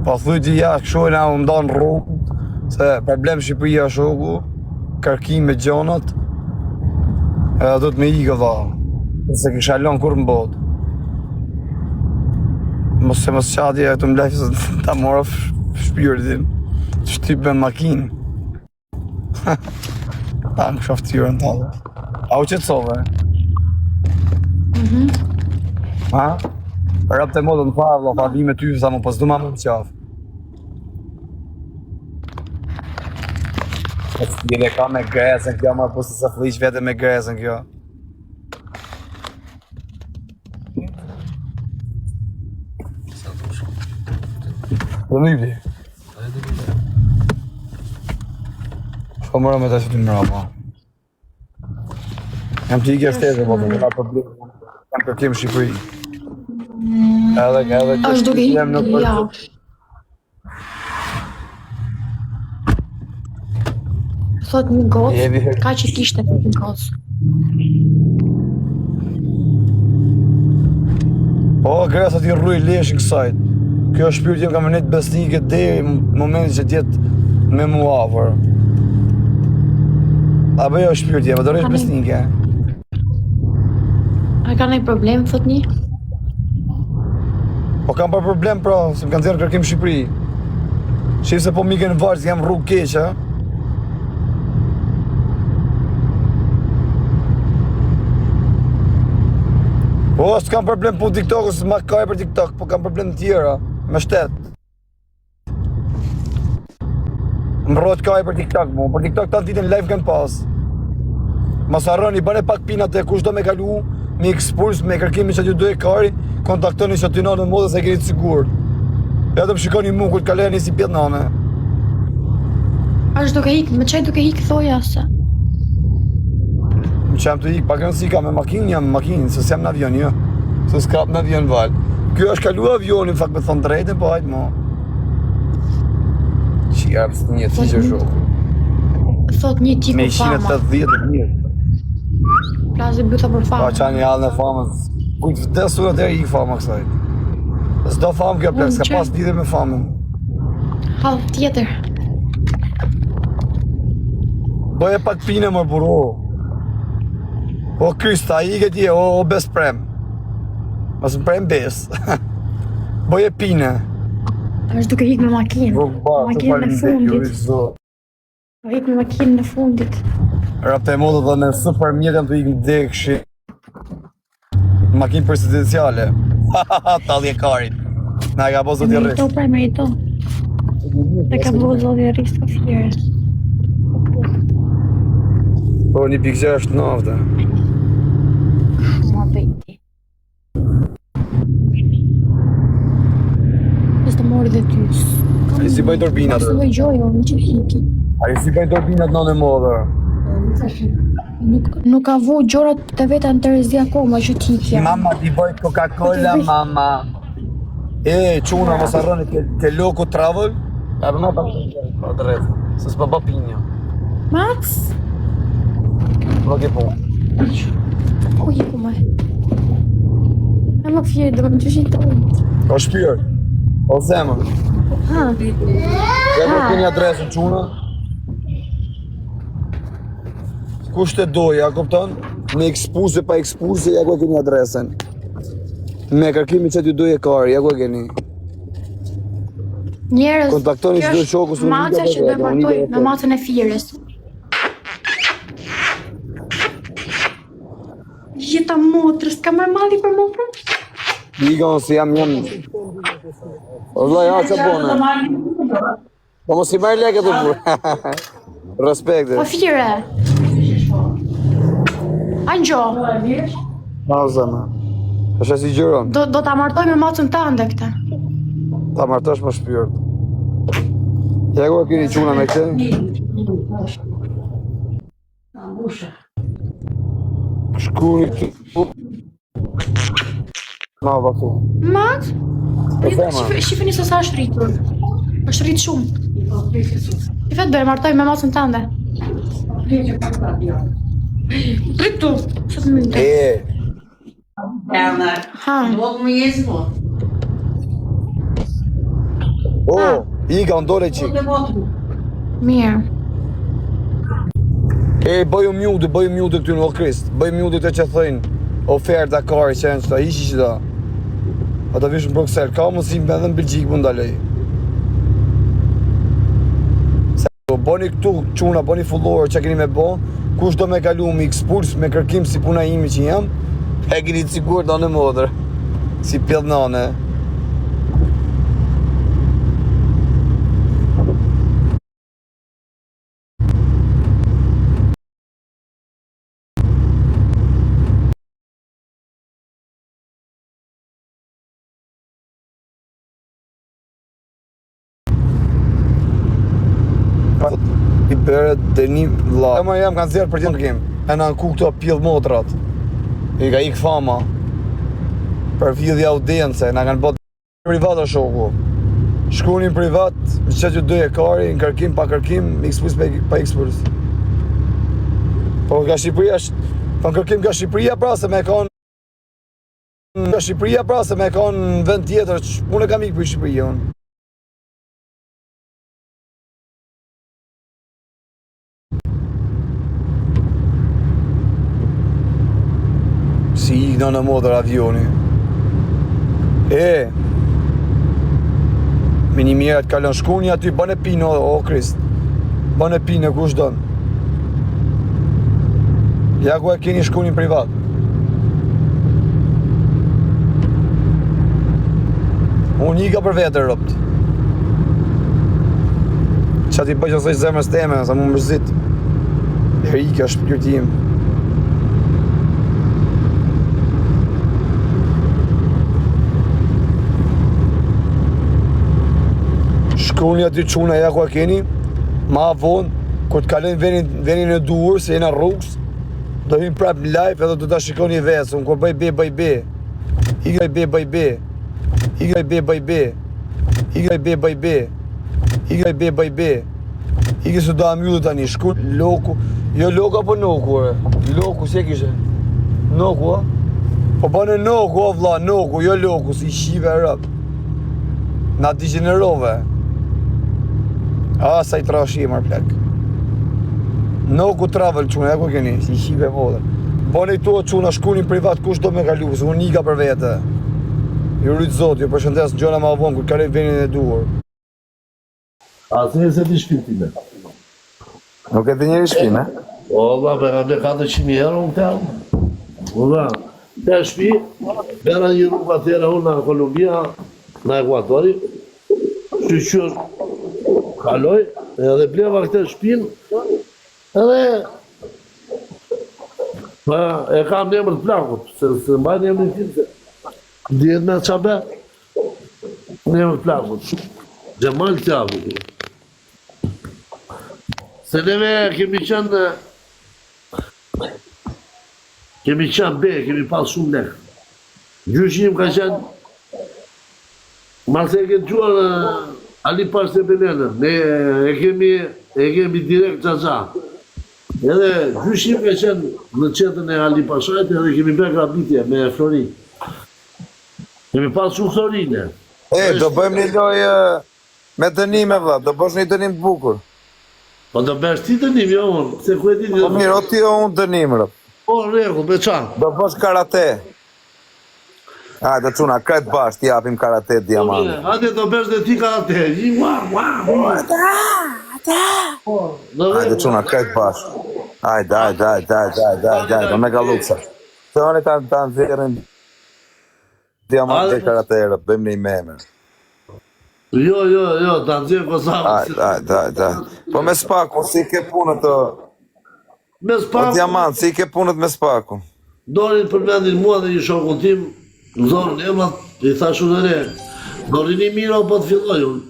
Po thuj ti ja, kështu e na u ndonë rrugë, se problem Shqipëria shoku, kërkim me gjonat, edhe do të me ikë dha, se kisha lënë kur në botë. Mos qati e të mlejë se ta mora shpirtin, të shtyp me makinë. Ta më kësha ftyrën të alë. A u qëtësove? Ha? Rap të modën fa, vla, fa vi me ty, sa më pas du ma më qafë. Jene ka me gresën kjo, ma po se flish vete me gresën kjo. Dhe nëjbli? Shko mëra me ta që ty mëra, ma. Jam të ikja shtete, po të nga problem, jam kërkim Shqipëri. Edhe është duke i ja. Thot një gocë, ka që kishte një gocë. Po, gresa ti rruj lesh në kësajt. Kjo shpirt jem ka më nejtë besnike deri në momentin që tjetë me mua afër. Apo jo shpirt jem, do rresh besnike. A ka nëjë problem, thot një? Po kam pa problem pra, se më kanë zjerë kërkim Shqipëri. Shqip se po mike në varë, si jam rrugë keqë, Po, s'kam problem po TikTok, ose ma kaj për TikTok, po kam problem tjera, me shtet. Më rrot kaj për TikTok, mo, për TikTok ta ditën live kanë pas. Mas arroni, bane pak pinat e kush do me kalu, me ekspuls, me kërkimi që t'ju do e kari, kontaktoni që t'ju në modë se keni të sigur. Ja të më shikoni mu, kur t'kaleni si pjetë nane. Ashtë duke hikë, me qaj duke hikë thoja se? Më qem të hikë, pak nësi ka me makinë, jam me makinë, se s'jam në avion, jo. Se s'kap në avion valë. Kjo është kalu avionin, fakt me thonë drejtën, po hajtë mo. Që jarë së një të që shokë. Thot një ti ku fama. Me 180 të mirë. Plasë bëta për fama. Pa qa një halë në famës. Kujtë vdesur atë e i fama kësaj. S'do famë kjo plek, s'ka pas lidhe me famën. Halë tjetër. Bëje pak pine më buro. O Krysta, i ke tje, o bes prem. Mas më prem bes. Bëje pine. Ashtë duke hikë me makinë. Makinë në fundit. Hikë me makinë në fundit. Rapte e modë dhe me super mjetëm të hikë në dekshi. Makinë presidenciale. Talje karit. Na e ka bo zoti rrisë. Merito. E ka bo zoti rrisë të fjere. Po një pikëgja është nafte. Ma pejti. Së të mori dhe tys. A i si bëj dorbinat? Së bëj gjojo, në që hiki. A i si bëj dorbinat në modër? Nuk ka vu gjorat të veta në Terezi akoma që t'hikja. Mama, ti bëj Coca-Cola, mama. E, quna, mos arroni ke Loco Travel? E përma pa të rreth, se s'pa ba pinja. Max? Nuk e po. Ku hiku me? E më fjeri, dhe më të qyshin të unë. O shpirë, o zemër. Ha? Ja ku keni adresën quna? Kusht e doj, ja kupton? Me ekspuse, pa ekspuse, ja ku keni adresën. Me kërkimi që t'ju doj e kari, ja ku keni. Njerës, Kontaktoni që do shoku së maca që do e martoj me macën e fires. Jeta motrës, ka marrë malli për motrën? Digon se jam. O vllai, ha që bone. Po mos i marrë lekë të burë. Respekte. Po fire. Anjo. Mauzama. Është si gjëron. Do ta martoj me macën tënde këtë. Ta martosh më shpirt. Ja ku keni çuna me këtë? Shkuri këtu. Ma vafu. Max? Shifini se sa është rritur. Është rrit shumë. I vetë do e martoj me macën tënde. Rritu. Sa të mundë. Erna, Ha. logo me esse, pô. Iga, ndole qik. Mirë. Bëju mjutë këty në Krist. Bëju mjutë të që thëjnë oferta kari që janë qëta, ishi qëta. Ata vishë në Bruxelles, ka mësim edhe në Belgjikë më ndalej. Se bëni këtu quna, bëni fullorë që keni me bo, kush do me kalu me ekspuls, me kërkim si puna imi që jam, e keni të sigur do në modrë. Si pjellë nane. I bërë dhe një vla. E ma jam kanë zerë për tjenë kërkim. E në ku këto pjellë motrat. I ka ikë fama. Për vjidhja audience, na kanë bot privata shoku. Shkunin privat, në që që 2 ekari, në kërkim, pa kërkim, ekspuls pa ekspuls. Po nga Shqipëria, po në kërkim nga Shqipëria pra se me kanë nga Shqipëria pra se me kanë në vend tjetër, unë e kam ikë për Shqipëria unë. Si ikë në modër avioni. Minimirat kalon shkuni aty, bën e pinë o Krist. Bën e pinë kush don. Ja ku e keni shkunin privat. Unë ika për vetë rëpt. Qa ti bëj që së zemrës teme, sa mu mërzit. E ika shpirtim. Shkuni aty quna ja ku e keni, ma vonë, kur të kalojnë venin e duhur, se jena rrugës, do him prap në live edhe do ta shikoni vetë, unë kur bëj be, bëj be. Igraj be, bëj be. Igraj be, bëj be. Igraj be, bëj be. Igraj be, bëj be. Igraj se do amyllu tani, shku, loku. Jo loku apo noku, loku, se kishe? Noku, a? Po bëne noku, o vla, noku, jo loku, si shive rëp. Na degenerove. A, sa i trashi e marrë plek. Noku travel quna, e ku keni, si shive vodër. Bone i to quna, shkunin privat, kush do me kalu, se unë nika për vete. Ju rritë zotë, ju përshëndes në gjona ma vonë, kur kalej venin e duhur. A se e se ti shpirtime? Nuk e të njeri shpime? O, ba, për ka ble 400.000 euro në tërë. O, ba, të shpi, bera një rrugë atëra unë në Kolumbia, në Ekuatori, shqyqër kaloj, edhe bleva këtë shpinë, edhe e kam në emër të plakut, se mbaj në emër të finë, se ndjetë me qabe, në emër të plakut, Gjemal Tjavu. Se neve kemi qenë be, kemi pas shumë lek. Gjyshim ka qenë, mas e këtë gjuar Ali Pashte Belenën, ne e kemi direkt qaqa. Edhe gjyshim ka qenë në qetën e Ali Pashajt edhe kemi bërë grabitje me Flori. Kemi pas shumë Florine. Do bëjmë një lojë me dënime, vla, do bësh një dënim të bukur. Po do bësh ti dënim, jo unë, se ku e ti Po mirë, o ti o unë dënim, rëp. Po, regu, me qanë. Do bësh karate. Hajde, quna, këtë bash, ti japim karate diamant. Hajde, do bësh dhe ti karate. Hajde, quna, këtë bash. Hajde, do me galuksa. Se oni ta nëzirin diamant dhe karate, rëp, bëjmë një meme. Jo, ta nëzirë Kosovë. Hajde. Po me spaku, si ke punët të... Me Po spaku, diamant, si ke punët me spaku. dorin për vendin mua dhe një shokun tim, në zonën emrat, i thashu në re, dorin i mira po të filloj unë.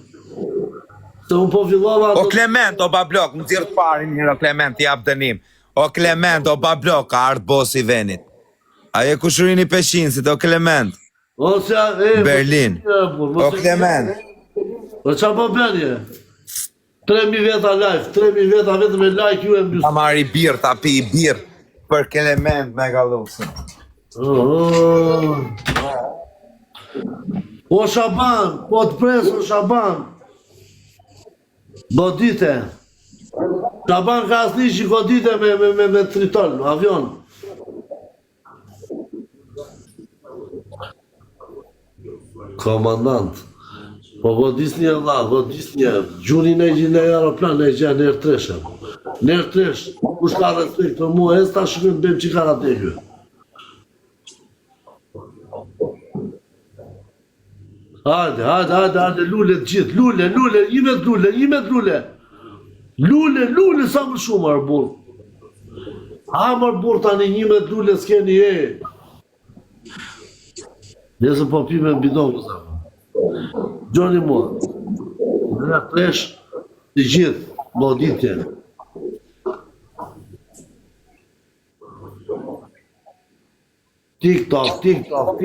Se unë po fillova... O Klement, o bablok, më zirë të parin njëro Klement, jap dënim. O Klement, o bablok, ka ardë boss i venit. Aje kushurin i peshinësit, o Klement. Berlin. O Klement. O qa po benje? 3.000 veta live, 3.000 veta vetëm e like ju e mbjus. Ta marri birë, ta pi i birë për Klement me galusën. O Shaban, po të pres o Shaban. Godite. Shaban Kasniqi godite me Triton, avion. Komandant. Po godisni e vlla, godisni e. Gjurin e gjinë e aeroplan e gjenë nërë treshe. Nërë tresh, kush ka respekt për mua, e s'ta shkën të bëjmë që ka ratekë. Hajde, lule të gjithë, lule, imet lule. Lule, sa më shumë arë burë. Mërë burë tani imet lule s'keni e. Nesë po pime në bidon kësa. Gjoni mua. Në tresh të gjithë, moditje. TikTok. TikTok.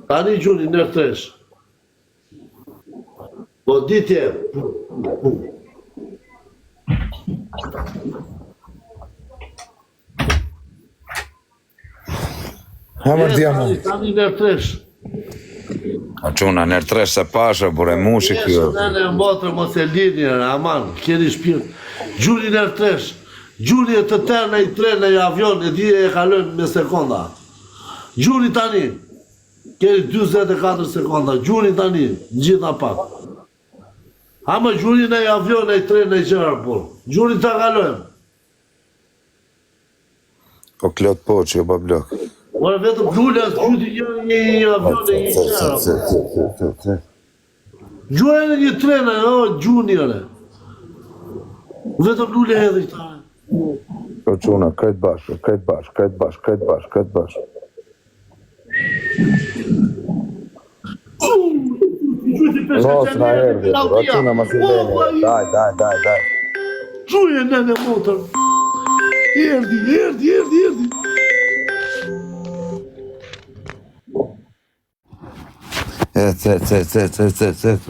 Tani gjuni nërë tresh. Po ditje. Tani nërë tresh. O quna, nërë tresh se pashe, bure mushi kjo. Nene mbotër mos e lini, aman, kjeri shpirt. Gjuni nërë tresh. Gjuni e të tërë i trenë i avion, e di e kalojnë me sekonda. Gjuni tani. Kjeri 24 sekonda. Gjuni tani, në gjitha pak. Ama gjuni në i avion e i trenë i gjera, por. Gjuni të kalojnë. O klot poqë, jo bablok. Ora vetëm lule gjuni një avion e i gjera. Gjuni një trenë, gjuni ere. Vetëm lule edhe i ta. O quna, krejt bashkë. Mos na erdi, o quna ma si dene. Daj. Gjuje nene motër. Erdi.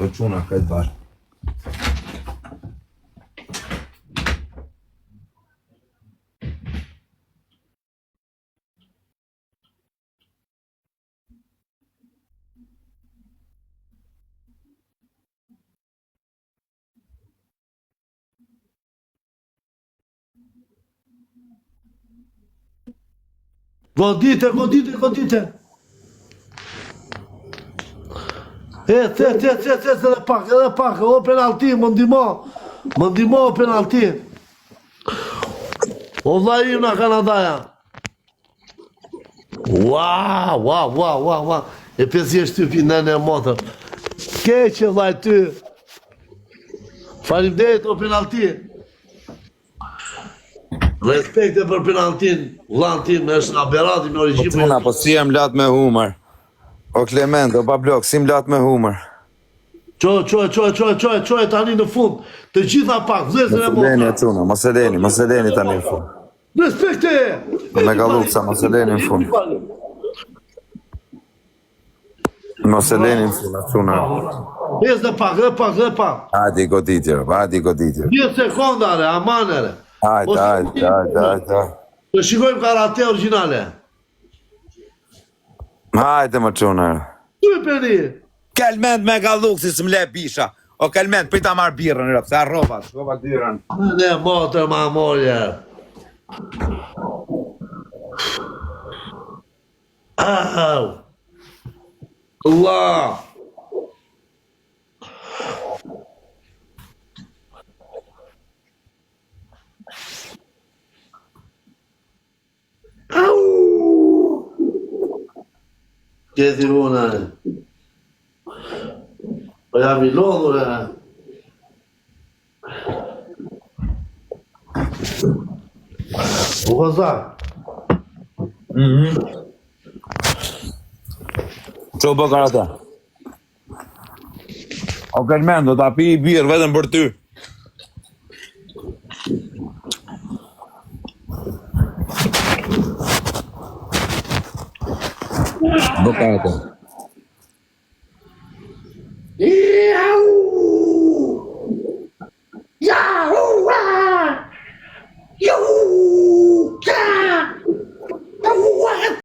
O quna, krejt bashkë. Godite. Edhe pak, o penalti, më ndimo o penalti. O vla im nga Kanadaja. Wow. E pesi e shtypi nene motër. Keqe vllai ty. Faleminderit o penalti. Respekte për penaltin, vllain tim është nga Berati me origjinë. Quna, po si jem lat me humër. O Klement, o bablok, si jem lat me humër. Qoj tani në fund. Të gjitha pak, vlezën e motër. Mos e leni tani në fund. Respekte! Me galuksa, mos e leni në fund. Mos e leni në fund, quna. Hes dhe pak. Hadi goditjer. 10 sekundare, amanere. Hajde. Të shikojmë karate originale. Hajde më quna. Tu e peri. Kelment me galluk si s'm le bisha. O Kelment, prita marr birrën, rëp, se arrova dyrën. Ne motër ma morje. Au. Allah. Au. Gjeti runa. Po jam I lodhur e. U gëzak. Qo bë karate? O Kelment, do t'a pi I birë vetëm për ty. Bë karate.